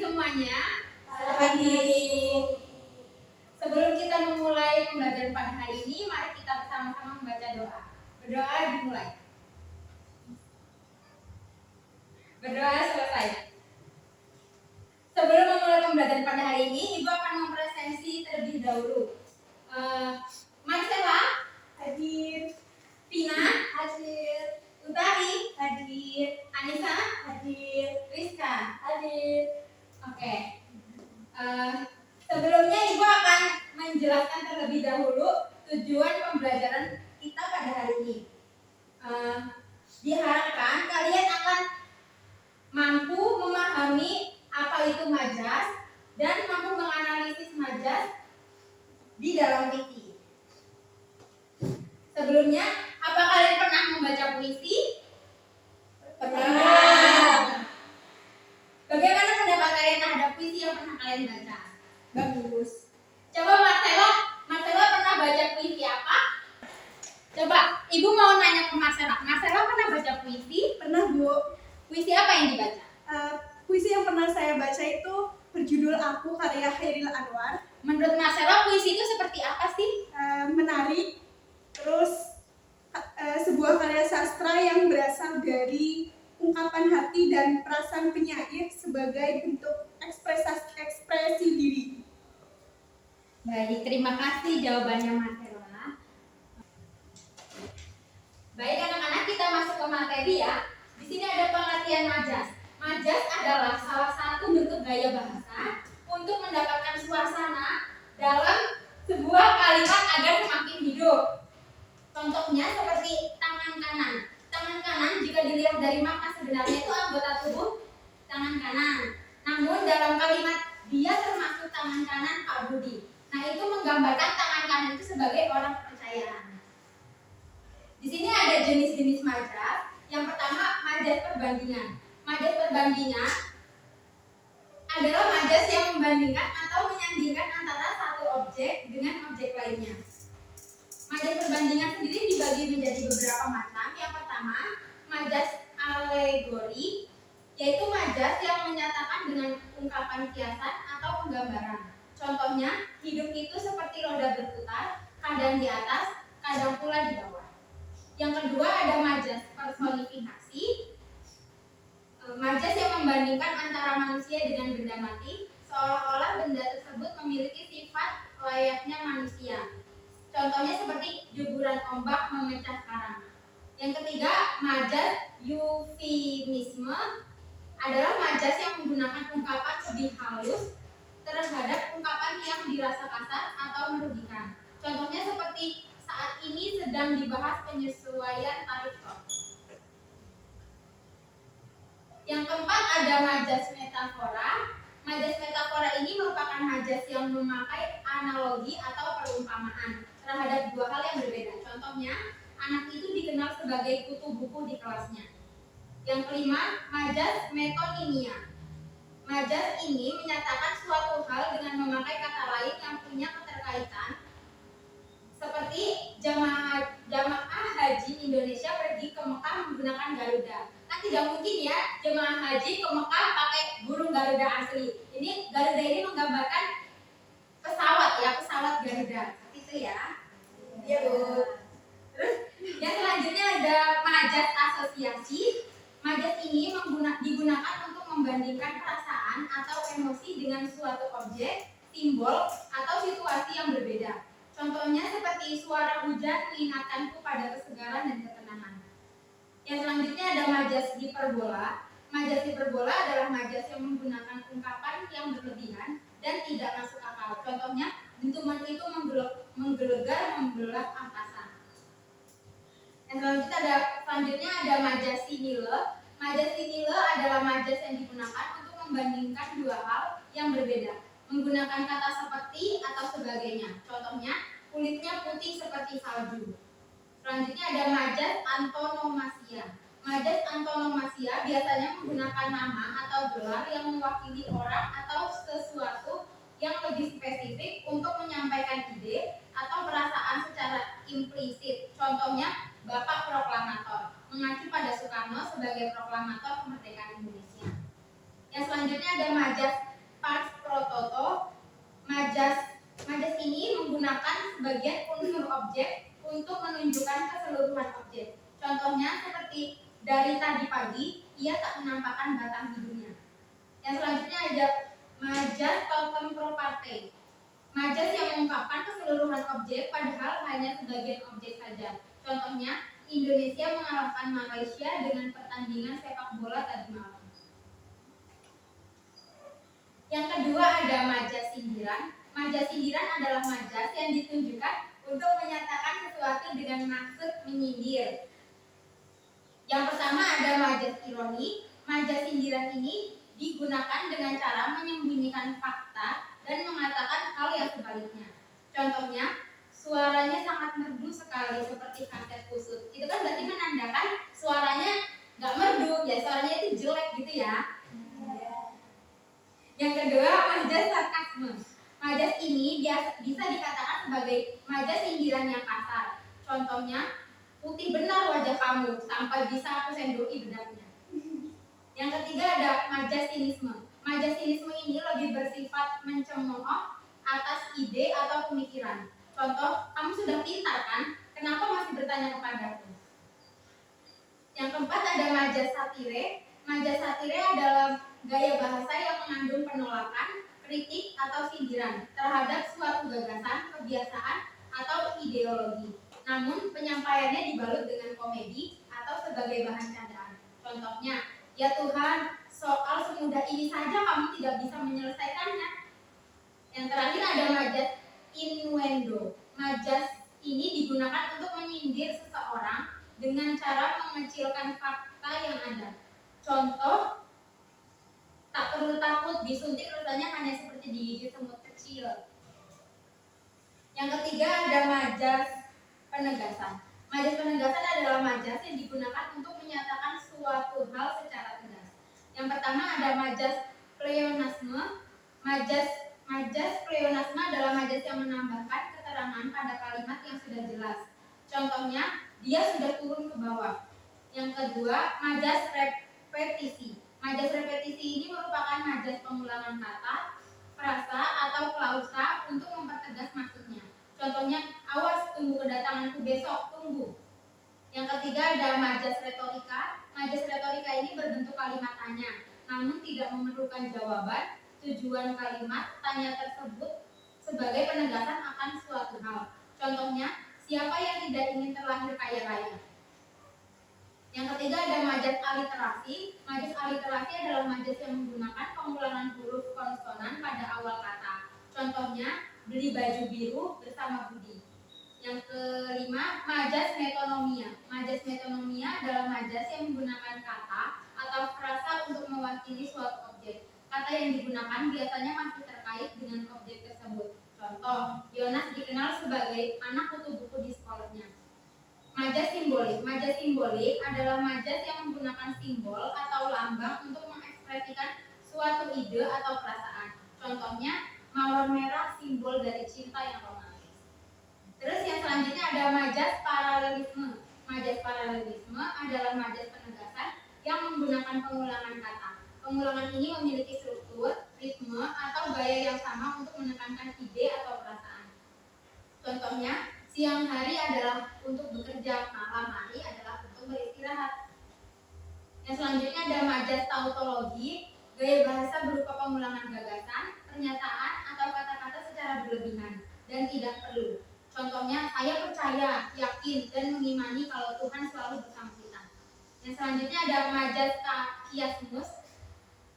semuanya. Selamat pagi. Sebelum kita memulai pembelajaran pada hari ini, mari kita bersama-sama membaca doa. Berdoa dimulai. Berdoa selesai. Sebelum memulai pembelajaran pada hari ini, Ibu akan mempresensi terlebih dahulu. Marcella Hadir. Tina Hadir. Utari Hadir. Anissa Hadir. Rizka. Hadir. Oke. Sebelumnya Ibu akan menjelaskan terlebih dahulu tujuan pembelajaran kita pada hari ini. Diharapkan kalian akan mampu memahami apa itu majas dan mampu menganalisis majas di dalam wiki. Sebelumnya, apa kalian pernah membaca puisi? Pernah. Bagaimana pendapat kalian terhadap puisi yang pernah kalian baca? Bagus. Coba Marcella pernah baca puisi apa? Coba, Ibu mau nanya ke Marcella pernah baca puisi? Pernah, Bu. Puisi apa yang dibaca? Puisi yang pernah saya baca itu berjudul Aku karya Chairil Anwar. Menurut Marcella, puisi itu seperti apa sih? Menarik. Terus sebuah karya sastra yang berasal dari ungkapan hati dan perasaan penyair sebagai bentuk ekspresi diri. Baik, terima kasih jawabannya Marcella. Baik anak-anak, kita masuk ke materi ya. Di sini ada pengertian majas. Majas adalah salah satu bentuk gaya bahasa untuk mendapatkan suasana dalam sebuah kalimat agar semakin hidup. Contohnya seperti tangan kanan. Tangan kanan jika dilihat dari makna sebenarnya itu anggota tubuh tangan kanan. Namun dalam kalimat dia termasuk tangan kanan Pak Budi. Nah, itu menggambarkan tangan kanan itu sebagai orang kepercayaan. Di sini ada jenis-jenis majas. Yang pertama, majas perbandingan. Majas perbandingan adalah majas yang membandingkan atau menyandingkan antara satu objek dengan objek lainnya. Majas perbandingan sendiri dibagi menjadi beberapa macam. Yang pertama, majas alegori, yaitu majas yang menyatakan dengan ungkapan kiasan atau penggambaran. Contohnya, hidup itu seperti roda berputar, kadang di atas, kadang pula di bawah. Yang kedua ada majas personifikasi, majas yang membandingkan antara manusia dengan benda mati, seolah-olah benda tersebut memiliki sifat layaknya manusia. Contohnya seperti jeburan ombak memecah karang. Yang ketiga, majas eufemisme adalah majas yang menggunakan ungkapan lebih halus terhadap ungkapan yang dirasa kasar atau merugikan. Contohnya seperti saat ini sedang dibahas penyesuaian tarif tol. Yang keempat ada majas metafora. Majas metafora ini merupakan majas yang memakai analogi atau perumpamaan terhadap dua hal yang berbeda. Contohnya, anak itu dikenal sebagai kutu buku di kelasnya. Yang kelima, majas metonimia. Majas ini menyatakan suatu hal dengan memakai kata lain yang punya keterkaitan, seperti jamaah haji Indonesia pergi ke Mekah menggunakan Garuda. Kan tidak mungkin ya jemaah haji ke Mekah pakai burung Garuda asli. Ini Garuda ini menggambarkan pesawat ya, pesawat Garuda. Itu ya. Iya, Bu. Terus yang selanjutnya ada majas asosiasi. Majas ini digunakan untuk membandingkan perasaan atau emosi dengan suatu objek, simbol, atau situasi yang berbeda. Contohnya seperti suara hujan mengingatkanku pada kesegaran dan ketenangan. Yang selanjutnya ada majas hiperbola. Majas hiperbola adalah majas yang menggunakan ungkapan yang berlebihan dan tidak masuk akal. Contohnya, dentuman itu menggelegar membelah angkasa. Yang selanjutnya ada majas sinile. Majas sinile adalah majas yang digunakan untuk membandingkan dua hal yang berbeda, menggunakan kata seperti atau sebagainya. Contohnya, kulitnya putih seperti salju. Selanjutnya ada majas antonomasia. Majas antonomasia biasanya menggunakan nama atau gelar yang mewakili orang atau sesuatu yang lebih spesifik untuk menyampaikan ide atau perasaan secara implisit. Contohnya, Bapak Proklamator, mengacu pada Soekarno sebagai proklamator kemerdekaan Indonesia. Yang selanjutnya ada majas foto. Majas ini menggunakan sebagian unsur objek untuk menunjukkan keseluruhan objek. Contohnya seperti dari tadi pagi, ia tak menampakkan batang hidungnya. Yang selanjutnya ada majas totem proparte. Majas yang mengungkapkan keseluruhan objek padahal hanya sebagian objek saja. Contohnya, Indonesia mengalahkan Malaysia dengan pertandingan sepak bola tadi malam. Yang kedua ada majas sindiran. Majas sindiran adalah majas yang ditunjukkan untuk menyatakan sesuatu dengan maksud menyindir. Yang pertama ada majas ironi. Majas sindiran ini digunakan dengan cara menyembunyikan fakta dan mengatakan hal yang sebaliknya. Contohnya, suaranya sangat merdu sekali seperti kaset kusut. Itu kan berarti menandakan suaranya nggak merdu, ya suaranya itu jelek gitu ya. Yang kedua, majas sarkasme. Majas ini bisa dikatakan sebagai majas sindiran yang kasar. Contohnya, putih benar wajah kamu sampai bisa aku sendoi bedaknya. Yang ketiga ada majas sinisme. Majas sinisme ini lebih bersifat mencemooh atas ide atau pemikiran. Contoh, kamu sudah pintar kan? Kenapa masih bertanya kepadaku? Yang keempat ada majas satire. Majas satire adalah gaya bahasa yang mengandung penolakan, kritik atau sindiran terhadap suatu gagasan, kebiasaan, atau ideologi. Namun penyampaiannya dibalut dengan komedi atau sebagai bahan candaan. Contohnya, ya Tuhan, soal semudah ini saja kamu tidak bisa menyelesaikannya. Yang terakhir ada majas innuendo. Majas ini digunakan untuk menyindir seseorang dengan cara mengecilkan fakta yang ada. Contoh, tak perlu takut disuntik rasanya hanya seperti digigit semut kecil. Yang ketiga ada majas penegasan. Majas penegasan adalah majas yang digunakan untuk menyatakan suatu hal secara tegas. Yang pertama ada majas pleonasme. Majas pleonasme adalah majas yang menambahkan keterangan pada kalimat yang sudah jelas. Contohnya, dia sudah turun ke bawah. Yang kedua, majas repetisi. Majas repetisi ini merupakan majas pengulangan kata, frasa atau klausa untuk mempertegas maksudnya. Contohnya, awas tunggu kedatanganku besok, tunggu. Yang ketiga ada majas retorika. Majas retorika ini berbentuk kalimat tanya, namun tidak memerlukan jawaban. Tujuan kalimat tanya tersebut sebagai penegasan akan suatu hal. Contohnya, siapa yang tidak ingin terlahir kaya raya? Yang ketiga ada majas aliterasi. Majas aliterasi adalah majas yang menggunakan pengulangan huruf konsonan pada awal kata. Contohnya, beli baju biru bersama Budi. Yang kelima, majas metonomia. Majas metonomia adalah majas yang menggunakan kata atau frasa untuk mewakili suatu objek. Kata yang digunakan biasanya masih terkait dengan objek tersebut. Contoh, Yonas dikenal sebagai anak kutu buku di sekolahnya. Majas simbolik. Majas simbolik adalah majas yang menggunakan simbol atau lambang untuk mengekspresikan suatu ide atau perasaan. Contohnya, mawar merah simbol dari cinta yang romantis. Terus yang selanjutnya ada majas paralelisme. Majas paralelisme adalah majas penegasan yang menggunakan pengulangan kata. Pengulangan ini memiliki struktur, ritme, atau gaya yang sama untuk menekankan ide atau perasaan. Contohnya, siang hari adalah untuk bekerja, malam hari adalah untuk beristirahat. Yang selanjutnya ada majas tautologi. Gaya bahasa berupa pengulangan gagasan, pernyataan, atau kata-kata secara berlebihan dan tidak perlu. Contohnya, saya percaya, yakin, dan mengimani kalau Tuhan selalu bersama kita. Yang selanjutnya ada majas kiasmus.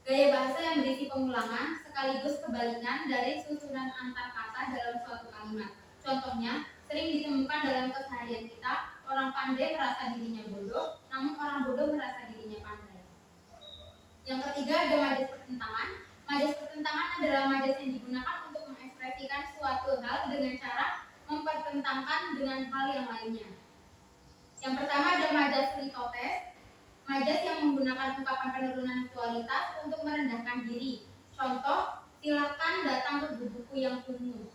Gaya bahasa yang berisi pengulangan sekaligus kebalikan dari susunan antar kata dalam suatu kalimat. Contohnya, sering ditemukan dalam keseharian kita, orang pandai merasa dirinya bodoh, namun orang bodoh merasa dirinya pandai. Yang ketiga ada majas pertentangan. Majas pertentangan adalah majas yang digunakan untuk mengekspresikan suatu hal dengan cara mempertentangkan dengan hal yang lainnya. Yang pertama ada majas litotes. Majas yang menggunakan ungkapan penurunan kualitas untuk merendahkan diri. Contoh, silakan datang ke buku yang kumuh.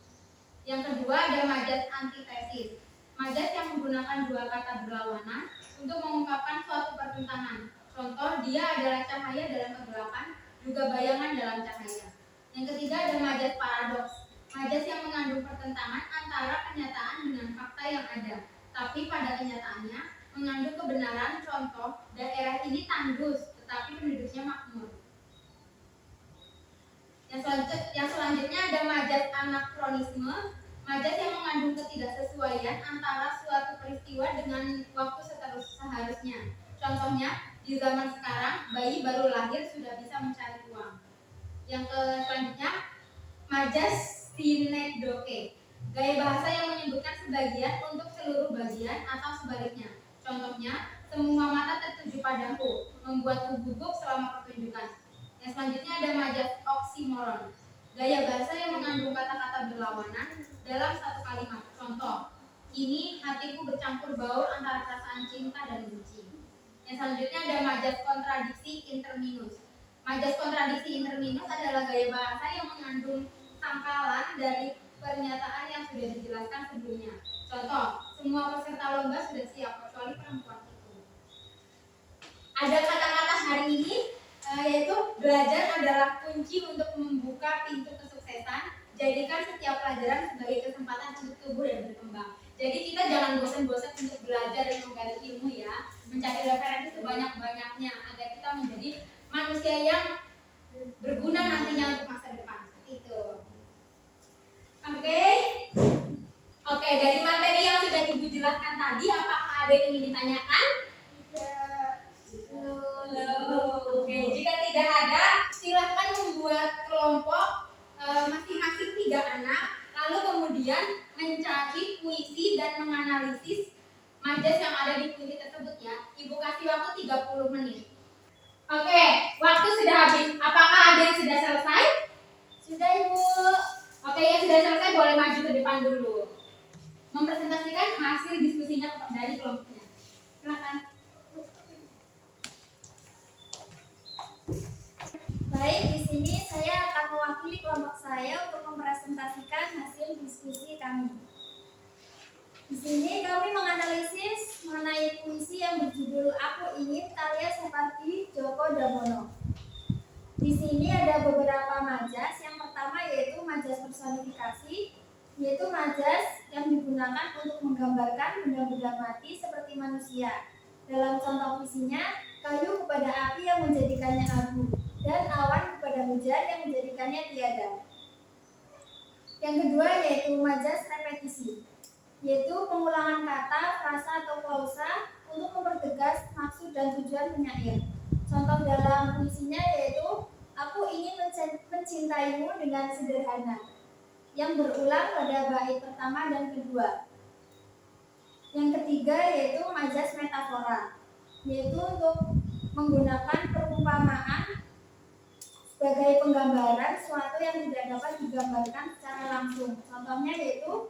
Yang kedua ada majas antitesis. Majas yang menggunakan dua kata berlawanan untuk mengungkapkan suatu pertentangan. Contoh, dia adalah cahaya dalam kegelapan, juga bayangan dalam cahaya. Yang ketiga ada majas paradoks. Majas yang mengandung pertentangan antara kenyataan dengan fakta yang ada, tapi pada kenyataannya mengandung kebenaran. Contoh, daerah ini tandus, tetapi penduduknya makmur. Yang selanjutnya ada majas anakronisme. Majas yang mengandung ketidaksesuaian antara suatu peristiwa dengan waktu seharusnya. Contohnya, di zaman sekarang bayi baru lahir sudah bisa mencari uang. Yang selanjutnya majas sinekdoke. Gaya bahasa yang menyebutkan sebagian untuk seluruh bagian atau sebaliknya. Contohnya, semua mata tertuju padaku, membuatku gugup selama pertunjukan. Yang selanjutnya ada majas oksimoron. Gaya bahasa yang mengandung kata-kata berlawanan dalam satu kalimat. Contoh, ini hatiku bercampur baur antara perasaan cinta dan benci. Yang selanjutnya ada majas kontradiksi interminus. Majas kontradiksi interminus adalah gaya bahasa yang mengandung sangkalan dari pernyataan yang sudah dijelaskan sebelumnya. Contoh, semua peserta lomba sudah siap kecuali perempuan itu. Ada kata-kata hari ini yaitu belajar adalah kunci untuk membuka pintu kesuksesan. Jadikan setiap pelajaran sebagai kesempatan untuk tumbuh dan berkembang. Jadi kita jangan bosan-bosan untuk belajar dan menggali ilmu ya, mencari referensi sebanyak-banyaknya agar kita menjadi manusia yang berguna nantinya untuk masa depan. Itu. Oke, dari materi yang sudah Ibu jelaskan tadi, apakah ada yang ingin ditanyakan? Oke, jika tidak ada, silakan membuat kelompok masing-masing 3 anak, lalu kemudian mencari puisi dan menganalisis majas yang ada di puisi tersebut ya. Ibu kasih waktu 30 menit. Oke, waktu sudah habis. Apakah ada yang sudah selesai? Sudah, Ibu. Oke, yang sudah selesai boleh maju ke depan dulu. Mempresentasikan hasil diskusinya dari kelompoknya. Silakan. Baik, di sini saya akan mewakili kelompok saya untuk mempresentasikan hasil diskusi kami. Di sini kami menganalisis mengenai puisi yang berjudul Aku Ingin karya Supardi Djoko Damono. Di sini ada beberapa majas. Yang pertama yaitu majas personifikasi, yaitu majas yang digunakan untuk menggambarkan benda-benda mati seperti manusia. Dalam contoh puisinya, kayu kepada api yang menjadikannya abu, dan awan kepada hujan yang menjadikannya tiada. Yang kedua yaitu majas repetisi, yaitu pengulangan kata, frasa atau klausa untuk mempertegas maksud dan tujuan penyair. Contoh dalam puisinya yaitu Aku ingin mencintaimu dengan sederhana, yang berulang pada bait pertama dan kedua. Yang ketiga yaitu majas metafora, yaitu untuk menggunakan perumpamaan sebagai penggambaran suatu yang tidak dapat digambarkan secara langsung. Contohnya yaitu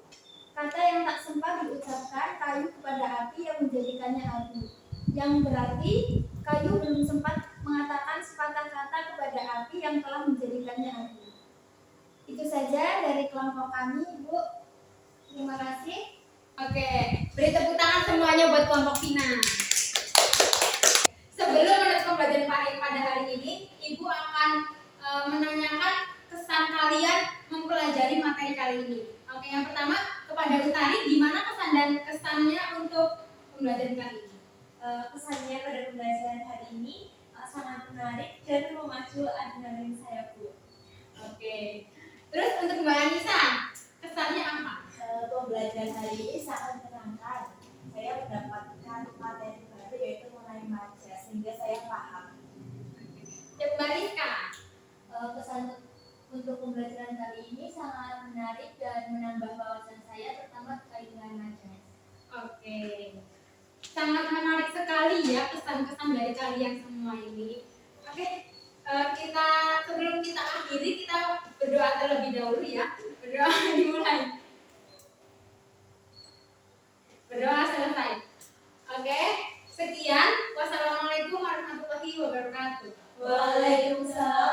kata yang tak sempat diucapkan, kayu kepada api yang menjadikannya abu, yang berarti kayu belum sempat mengatakan sepatah kata kepada api yang telah menjadikannya abu. Itu saja dari kelompok kami, Ibu. Terima kasih. Oke, beri tepuk tangan semuanya buat kelompok Vina. Sebelum menutup pembelajaran pada hari ini, Ibu akan menanyakan kesan kalian mempelajari materi kali ini. Oke, yang pertama kepada Utari, gimana kesan dan kesannya untuk pembelajaran kali ini? Kesannya pada pembelajaran hari ini sangat menarik dan memacu adrenalin saya, Bu. Oke. Terus untuk Mbak Anissa, kesannya apa? Pembelajaran hari ini sangat menyenangkan. Saya mendapatkan materi baru yaitu mengenai majas sehingga saya paham. Mbak Rizka, Kesan untuk pembelajaran kali ini sangat menarik dan menambah wawasan saya, terutama terkait dengan majas. oke. Sangat menarik sekali ya kesan-kesan dari kalian semua ini. Oke, kita sebelum kita akhiri kita berdoa terlebih dahulu ya. Berdoa dimulai. Berdoa selesai. Oke, sekian. Wassalamualaikum warahmatullahi wabarakatuh. Waalaikumsalam